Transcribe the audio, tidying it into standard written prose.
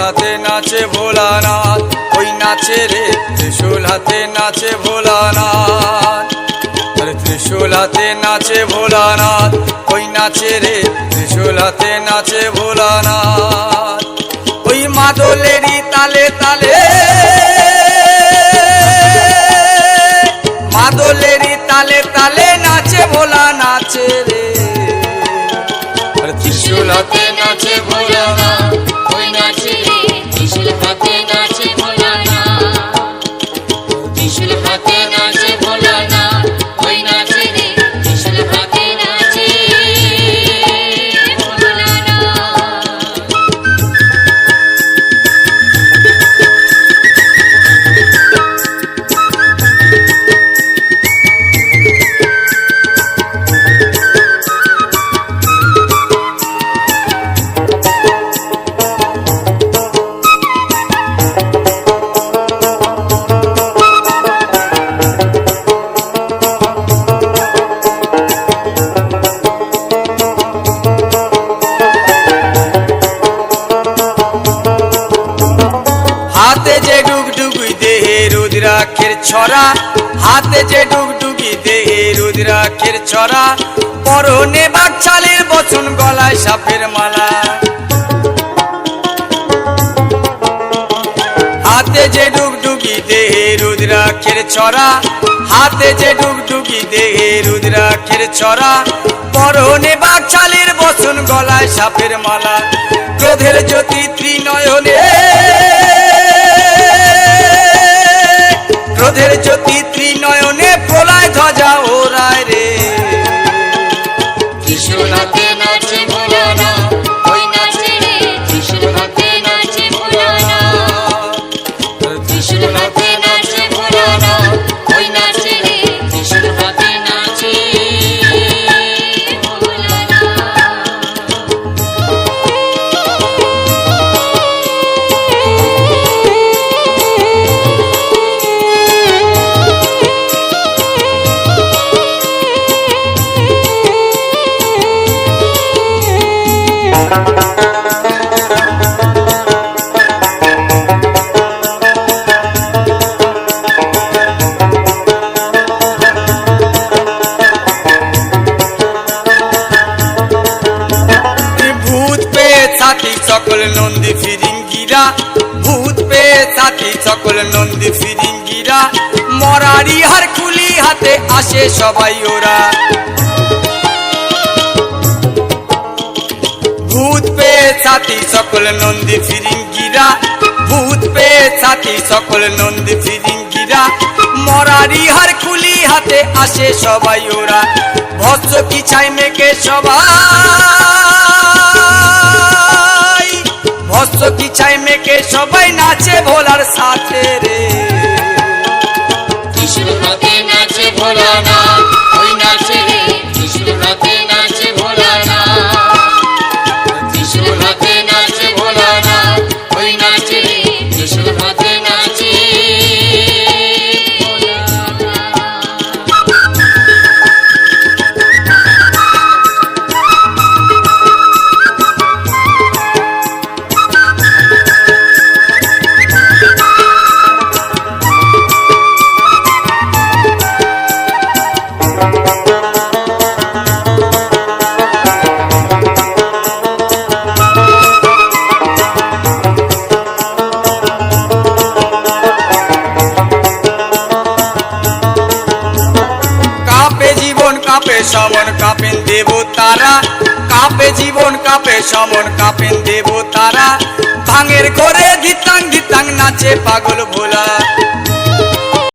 হাতে নাচে ভোলানাথ, ওই নাচে রে ত্রিশূল হাতে নাচে ভোলানাথ। ত্রিশূল হাতে নাচে ভোলানাথ, ওই নাচে রে ত্রিশূল হাতে নাচে ভোলানাথ। ওই মাদলেরই তালে তালে, মাদলেরই তালে তালে নাচে ভোলা নাচে রে। ত্রিশূল হাতে নাচে ভোলানাথ, ওই নাচে রে ত্রিশূল হাতে নাচে ভোলানাথ। ত্রিশূল হাতে নাচে ভোলানাথ, ওই নাচে রে ত্রিশূল হাতে নাচে ভোলানাথ। হাতে যে ডুগডুগি দেহে রুদ্রাক্ষের ছড়া, হাতে যে ডুগডুগি দেহে রুদ্রাক্ষের ছড়া, পরনে বাকছালের বচন গলায় সাপের মালা। হাতে যে ডুগডুগি দেহে রুদ্রাক্ষের ছড়া, হাতে যে ডুগডুগি দেহে রুদ্রাক্ষের ছড়া, পরনে বাকছালের বচন গলায় সাপের মালা। ক্রোধের জ্যোতি ত্রিনয়নে, ক্রোধের জ্যোতি ত্রিনয়নে প্রলয় ধ্বজা ওরায় রে। ত্রিশূল হাতে নাচে ভোলানাথ, ওই নাচে রে ত্রিশূল হাতে নাচে ভোলানাথ। ত্রিশূল হাতে নাচে ভোলানাথ, ওই নাচে রে ত্রিশূল হাতে নাচে ভোলানাথ। ভূত পেয়ে ছাতি সকল নন্দী ফিরিঙ্গিরা, ভূত পেয়ে ছাতি সকল নন্দী ফিরিঙ্গিরা, মরারি হার খুলি হাতে আসে সবাই ওরা। ভূত পেয়ে ছাতি সকল নন্দী ফিরিঙ্গিরা, ভূত পেয়ে ছাতি সকল নন্দী ফিরিঙ্গিরা, মরারি হার খুলি হাতে আসে সবাই ওরা। ভস্য কি ছাই মেঘে সবাই, ভস্য কি ছাই মেঘে সবাই নাচে ভোলার সাথে রে। ত্রিশূল হাতে নাচে ভোলানাথ, ওই নাচে রে ত্রিশূল হাতে নাচে ভোলানাথ। ত্রিশূল হাতে নাচে ভোলানাথ, ওই নাচে রে ত্রিশূল হাতে নাচে কাঁপে সমন কাঁপেন দেবতারা, কাঁপে জীবন কাঁপে সমন কাঁপেন দেবতারা, ভাঙের ঘরে ধিতাং ধিতাং নাচে পাগল ভোলা।